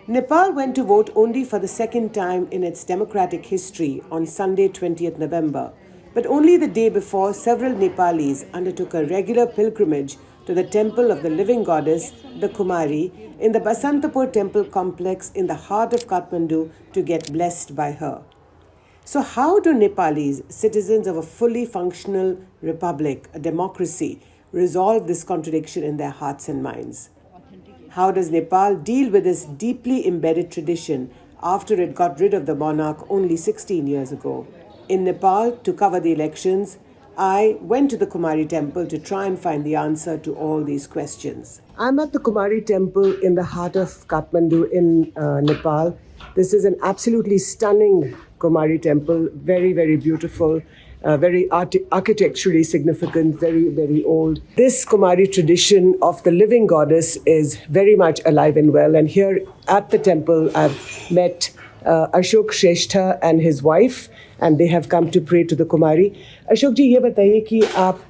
Nepal went to vote only for the second time in its democratic history on Sunday, 20th November. But only the day before, several Nepalis undertook a regular pilgrimage to the temple of the living goddess, the Kumari, in the Basantapur temple complex in the heart of Kathmandu to get blessed by her. So how do Nepalis, citizens of a fully functional republic, a democracy, resolve this contradiction in their hearts and minds? How does Nepal deal with this deeply embedded tradition after it got rid of the monarch only 16 years ago? In Nepal, to cover the elections, I went to the Kumari temple to try and find the answer to all these questions. I'm at the Kumari temple in the heart of Kathmandu in Nepal. This is an absolutely stunning Kumari temple, very, very beautiful, very architecturally significant, very, very old. This Kumari tradition of the living goddess is very much alive and well. And here at the temple, I've met Ashok Shrestha and his wife, and they have come to pray to the Kumari. Ashok ji, ये बताइए कि आप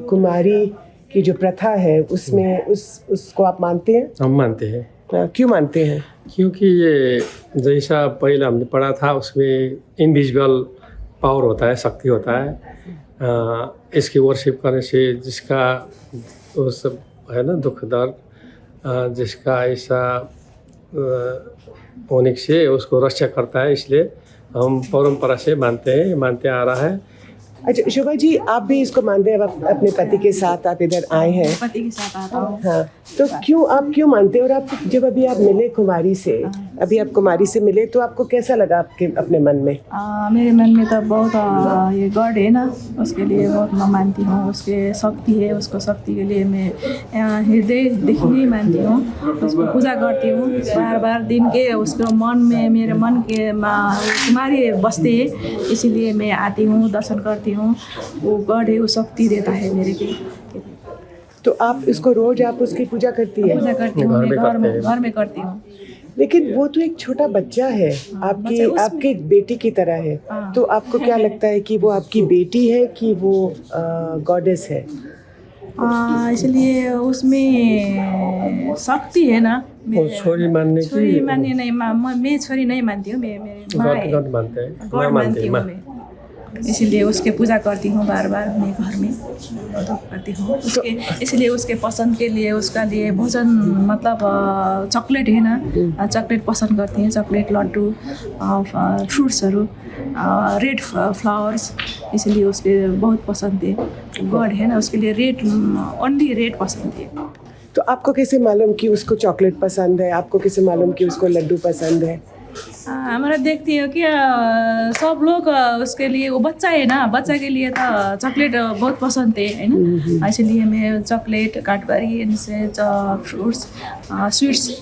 कुमारी की जो प्रथा है उसमें उसको आप मानते हैं? हम मानते हैं। क्यों मानते हैं? क्योंकि ये जैसा पहले हमने पढ़ा था उसमें इनविजिबल पावर होता है, शक्ति होता है। इसकी वर्शिप करने से जिसका वो सब है ना दुख दर्द, जिसका ऐसा होने से उसको रक्षा करता है, इसलिए हम परंपरा से मानते आ रहा है। अच्छा शोभा जी, आप भी इसको मानते हैं? आप अपने पति के साथ आप इधर आए हैं? पति के साथ आता हूँ। हाँ, तो आप क्यों मानते हैं? और आप जब अभी आप मिले कुमारी से, तो आपको कैसा लगा आपके अपने मन में? मेरे मन में तो बहुत ये गॉड है ना, उसके लिए बहुत मैं मानती हूँ। उसके शक्ति है, उसको शक्ति के लिए मैं हृदय देखने मानती हूँ, उसको पूजा करती हूँ बार बार दिन के। उसको मन में मेरे मन के कुमारी बसते है, इसीलिए मैं आती हूँ, दर्शन करती हूँ। वो गॉड है, वो शक्ति देता है मेरे को। तो आप इसको रोज आप उसकी पूजा करती है? पूजा करती हूँ, घर में करती हूँ। लेकिन वो तो एक छोटा बच्चा है, आपकी बेटी की तरह है। तो आपको क्या लगता है कि वो आपकी बेटी है कि वो गॉडेस है? इसलिए उसमें शक्ति है ना। छोरी मानने नहीं, मैं छोरी नहीं मानती हूँ, मेरे माँ मानती हूँ मैं। इसीलिए उसके पूजा करती हूँ बार बार मैं घर में करती हूँ उसके। इसलिए उसके पसंद के लिए उसका लिए भोजन मतलब चॉकलेट है ना, चॉकलेट पसंद करती हैं, चॉकलेट, लड्डू, फ्रूट्सहरू, रेड फ्लावर्स, इसलिए उसके बहुत पसंद है। गॉड है ना, उसके लिए रेड, ओनली रेड पसंद है। तो आपको कैसे मालूम कि उसको चॉकलेट पसंद है? आपको कैसे मालूम कि उसको लड्डू पसंद है? हमारा देखती है कि सब लोग उसके लिए, वो बच्चा है ना, बच्चा के लिए तो चॉकलेट बहुत पसंद है ना, इसलिए मैं chocolate, Cadbury, fruits, sweets,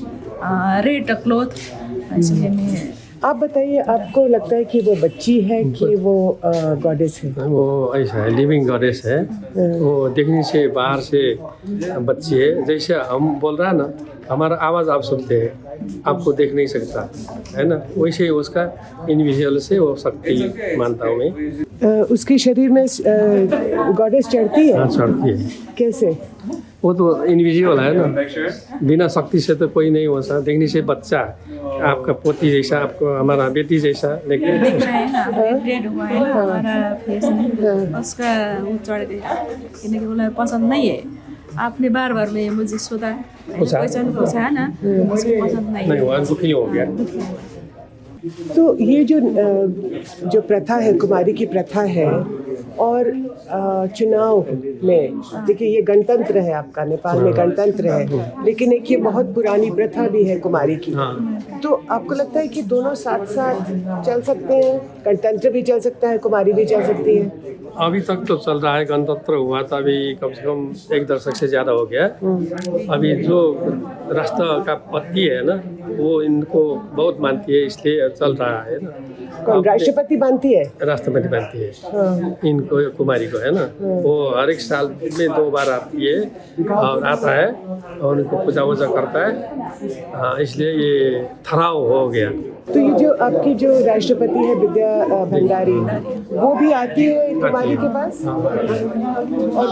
red cloth, इसलिए मैं। आप बताइए, आपको लगता है कि वो बच्ची है कि वो गॉडेस है? वो ऐसा है, लिविंग गॉडेस है। वो देखने से बाहर से बच्ची है, जैसे हम बोल रहा है ना, हमारा आवाज़ आप सुनते हैं, आपको देख नहीं सकता है ना, वैसे ही उसका इनविजिबल से वो शक्ति मानता हूँ मैं। उसके शरीर में गॉडेस चढ़ती है? हाँ, चढ़ती है। कैसे? वो तो इनविजिबल है ना, बिना शक्ति से तो कोई नहीं हो सकता। देखने से बच्चा आपका पोती जैसा, आपको हमारा बेटी जैसा, लेकिन रेड हुआ है ना हमारा फेस में, उसका वो चढ़ गया, क्योंकि बोला पसंद नहीं है। आपने बार बार में मुझे सोचा क्वेश्चन पूछा है ना, मुझे पसंद नहीं हुआ, दुखी हो गया। तो ये जो प्रथा है, कुमारी की प्रथा है, और चुनाव में देखिए, ये गणतंत्र है आपका, नेपाल में गणतंत्र है, लेकिन एक ये बहुत पुरानी प्रथा भी है कुमारी की। तो आपको लगता है कि दोनों साथ साथ चल सकते हैं? गणतंत्र भी चल सकता है, कुमारी भी चल सकती है? अभी तक तो चल रहा है। गणतंत्र हुआ तो अभी कम से कम 1 दशक से ज़्यादा हो गया। अभी जो राष्ट्र का पति है ना, वो इनको बहुत मानती है, इसलिए चल रहा है ना। कौन राष्ट्रपति मानती है? राष्ट्रपति मानती है। को कुमारी को है ना, वो हर एक साल में 2 बार आती है और आता है और उनको पूजा वूजा करता है। हाँ, इसलिए ये ठहराव हो गया। तो ये जो आपकी जो राष्ट्रपति है विद्या भंडारी, वो भी आती है कुमारी के पास और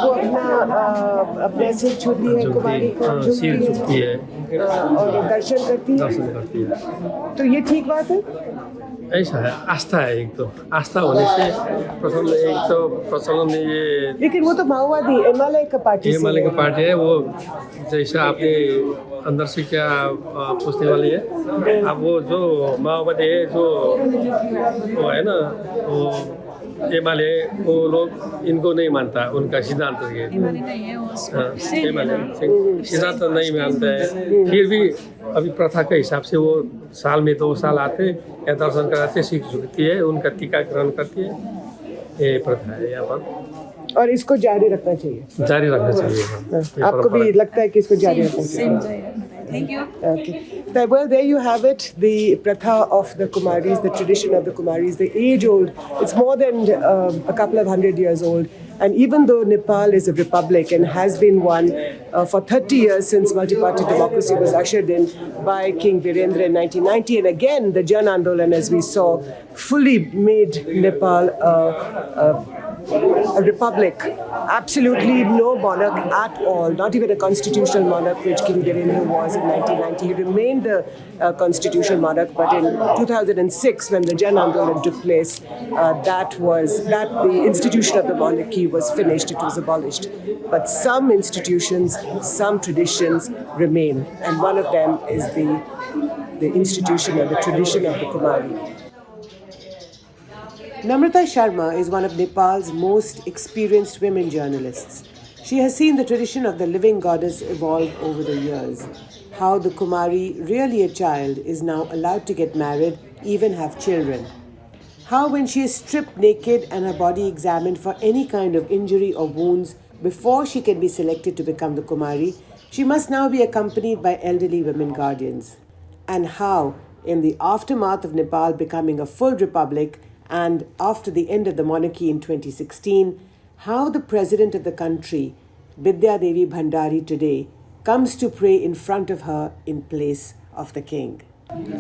वो अपना सिर छूती है, कुमारी को सिर झुकती है और दर्शन करती है। तो ये ठीक बात है? ऐसा है, आस्था है। एक तो आस्था होने से प्रचलन में ये, लेकिन वो तो माओवादी हिमालय का पार्टी है। वो जैसा आपने अंदर से क्या पूछने वाली है, अब वो जो माओवादी है, जो वो है ना, वो हिमालय, वो लोग इनको नहीं मानता, उनका सिद्धांत सिद्धांत नहीं मानता है। फिर भी अभी प्रथा के हिसाब से वो साल में 2 साल आते या दर्शन कराते, सिख झुकती है, उनका टीकाकरण करती है। ये प्रथा है यहाँ पर और इसको जारी रखना चाहिए। हाँ, आपको भी लगता है कि इसको जारी रखना चाहिए? Thank you. Okay. Well, there you have it. The pratha of the Kumaris, the tradition of the Kumaris, the age-old. It's more than a couple of 100 years old. And even though Nepal is a republic and has been one for 30 years since multi-party democracy was ushered in by King Virendra in 1990, and again the Jan Andolan, as we saw, fully made Nepal a republic, absolutely no monarch at all, not even a constitutional monarch, which King Virendra was in 1990. He remained the constitutional monarch, but in 2006, when the Jan Andolan took place, the institution of the monarchy was finished, it was abolished. But some institutions, some traditions remain, and one of them is the institution or the tradition of the Kumari. Namrata Sharma is one of Nepal's most experienced women journalists. She has seen the tradition of the living goddess evolve over the years. How the Kumari, really a child, is now allowed to get married, even have children. How when she is stripped naked and her body examined for any kind of injury or wounds before she can be selected to become the Kumari, she must now be accompanied by elderly women guardians. And how, in the aftermath of Nepal becoming a full republic, and after the end of the monarchy in 2016, how the president of the country, Bidya Devi Bhandari, today comes to pray in front of her in place of the king.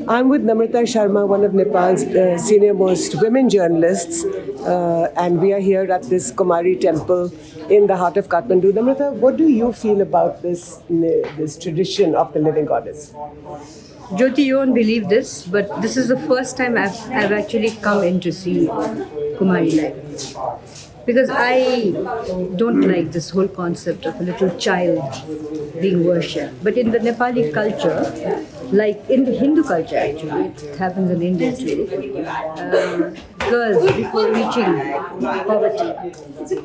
I'm with Namrata Sharma, one of Nepal's senior-most women journalists, and we are here at this Kumari temple in the heart of Kathmandu. Namrata, what do you feel about this tradition of the living goddess? Jyoti, you won't believe this, but this is the first time I've actually come in to see Kumari live. Because I don't like this whole concept of a little child being worshipped. But in the Nepali culture, like in the Hindu culture actually, it happens in India too, girls before reaching poverty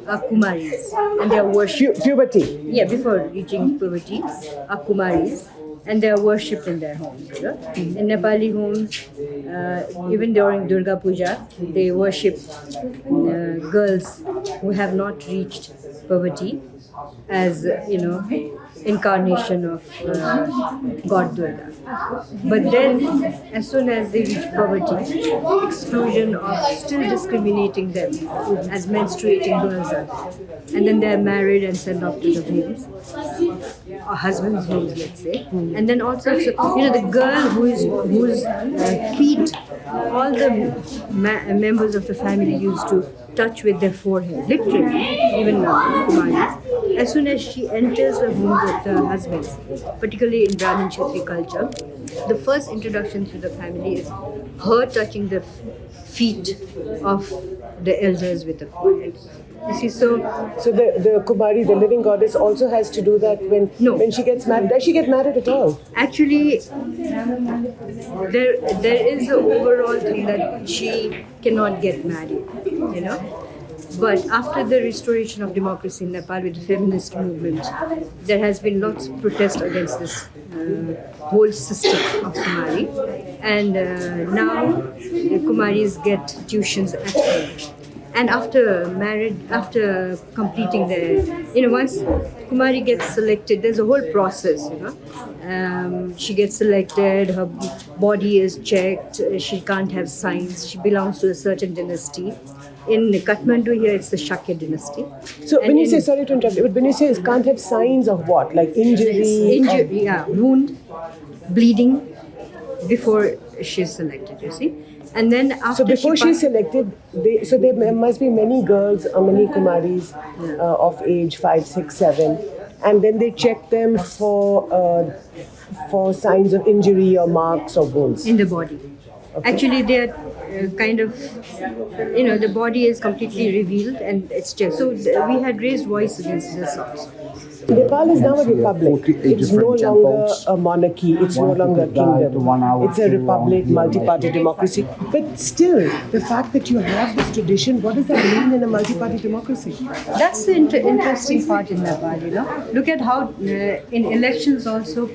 are Kumaris and they are worshipped. Puberty? Yeah, before reaching puberty are Kumaris. And they are worshipped in their homes. You know? In Nepali homes, even during Durga Puja, they worship girls who have not reached puberty as, incarnation of God Durga. But then, as soon as they reach puberty, exclusion of still discriminating them as menstruating girls are. And then they are married and sent off to the homes, or husband's homes, let's say. And then also, the girl whose feet all the members of the family used to touch with their forehead, literally, even now, Kumaris. As soon as she enters the homes of the husbands, particularly in Brahmin Kshatriya culture, the first introduction to the family is her touching the feet of the elders with the forehead. You see, so the Kumari, the living goddess, also has to do that when she gets married. Does she get married at all? Actually, there is an overall thing that she cannot get married, But after the restoration of democracy in Nepal with the feminist movement, there has been lots of protest against this whole system of Kumari. And now the Kumaris get tuitions at home. And after completing once Kumari gets selected, there's a whole process, she gets selected, her body is checked, she can't have signs, she belongs to a certain dynasty. In Kathmandu here, it's the Sakya dynasty. So And when you in- say, sorry to interrupt, but when you say it can't have signs of what? Like injury? wound, bleeding before she's selected, you see. And then after So before she's passed- selected, there must be many girls or many Kumaris of age 5, 6, 7, and then they check them for signs of injury or marks or wounds. in the body. Actually, they are kind of, the body is completely revealed and it's just. So we had raised voice against this also. Nepal is now a republic. 48 It's no different longer temples. a monarchy. It's no One longer a people died, kingdom. one hour It's a to republic, one multi-party democracy. But still, the fact that you have this tradition, what does that mean in a multi-party democracy? That's the interesting part in Nepal, Look at how in elections also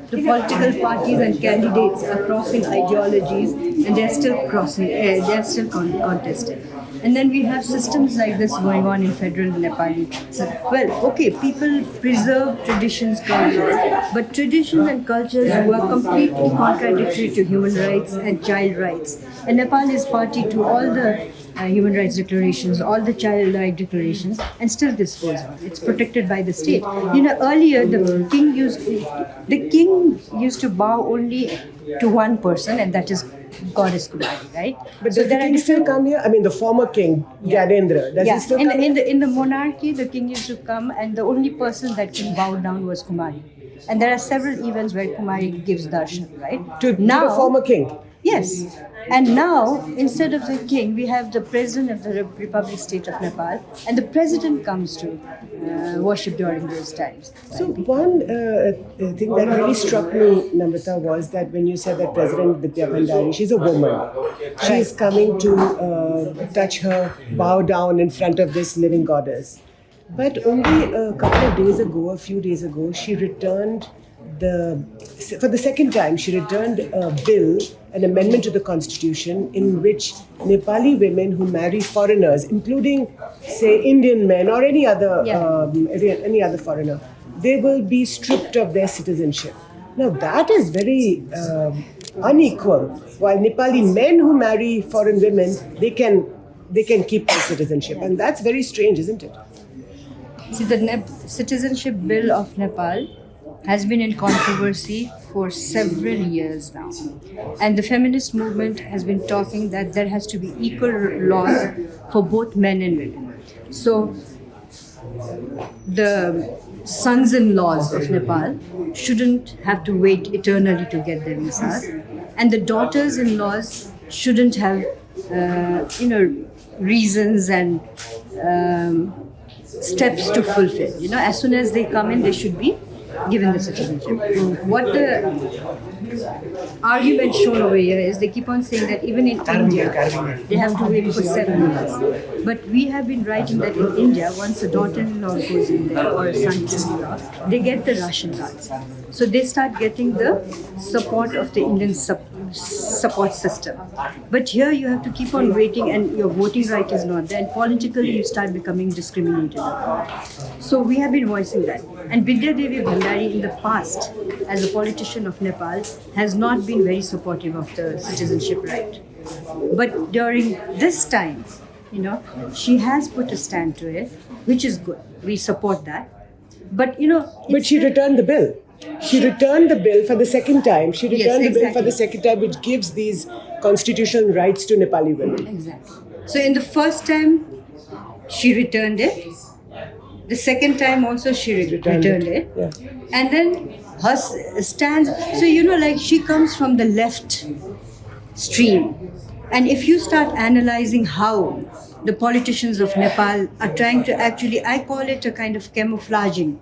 the political parties and candidates are crossing ideologies and they're still contesting. And then we have systems like this going on in federal Nepali. So, well, okay, people preserve traditions, cultures, but traditions and cultures were completely contradictory to human rights and child rights. And Nepal is party to all the human rights declarations, all the child rights declarations, and still this goes on. It's protected by the state. Earlier the king used to bow only to one person, and that is Goddess Kumari, right? But does the king still come here? I mean, the former king, Gyadendra, does he still come here? in the monarchy, the king used to come, and the only person that can bow down was Kumari. And there are several events where Kumari gives darshan, right? To the former king? Yes. And now, instead of the king, we have the president of the Republic State of Nepal, and the president comes to worship during those times. So one thing that really struck me, Namrata, was that when you said that President Bidya Bhandari, she's a woman. She's coming to touch her, bow down in front of this living goddess. But only a few days ago, she returned for the second time, she returned a bill, an amendment to the constitution, in which Nepali women who marry foreigners, including, say, Indian men or any other foreigner, they will be stripped of their citizenship. Now that is very unequal. While Nepali men who marry foreign women, they can keep their citizenship, and that's very strange, isn't it? See, the citizenship bill of Nepal has been in controversy for several years now. And the feminist movement has been talking that there has to be equal laws for both men and women. So the sons-in-laws of Nepal shouldn't have to wait eternally to get their visas. And the daughters-in-laws shouldn't have, reasons and steps to fulfill. As soon as they come in, they should be given the citizenship. What the argument shown over here is they keep on saying that even in India, they have to wait for 7 years. But we have been writing that in India, once a daughter-in-law goes in there or a son-in-law, they get the ration cards. So they start getting the support of the Indian support system. But here you have to keep on waiting and your voting right is not there, and politically you start becoming discriminated. So we have been voicing that. And Bidya Devi Bhandari in the past, as a politician of Nepal, has not been very supportive of the citizenship right. But during this time, she has put a stand to it, which is good. We support that. But But she returned the bill. She returned the bill for the second time. She returned the bill for the second time, which gives these constitutional rights to Nepali women. Exactly. So in the first time, she returned it. The second time also she returned it. Yeah. And then her stands, so she comes from the left stream. And if you start analyzing how the politicians of Nepal are trying to actually, I call it a kind of camouflaging,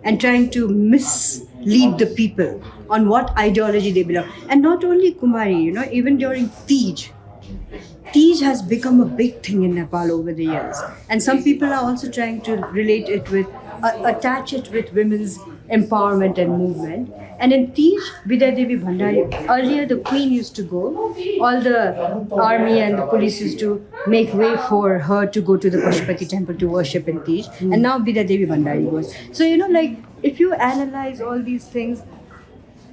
and trying to mislead the people on what ideology they belong. And not only Kumari, even during Tej has become a big thing in Nepal over the years. And some people are also trying to relate it with, attach it with women's empowerment and movement. And in Tej, Bidya Devi Bhandari, earlier the queen used to go, all the army and the police used to make way for her to go to the Pashupati temple to worship in Tej. And now Bidya Devi Bhandari goes. So, if you analyze all these things,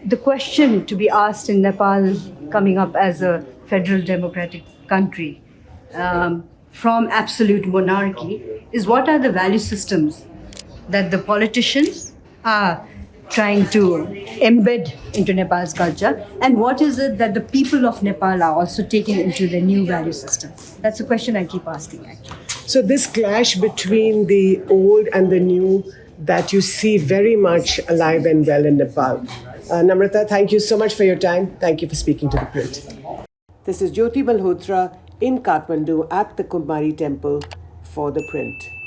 the question to be asked in Nepal coming up as a federal democratic country, from absolute monarchy is what are the value systems that the politicians are trying to embed into Nepal's culture, and what is it that the people of Nepal are also taking into the new value system? That's a question I keep asking, actually. So this clash between the old and the new that you see very much alive and well in Nepal. Namrata, thank you so much for your time. Thank you for speaking to The Print. This is Jyoti Malhotra in Kathmandu at the Kumari temple for The Print.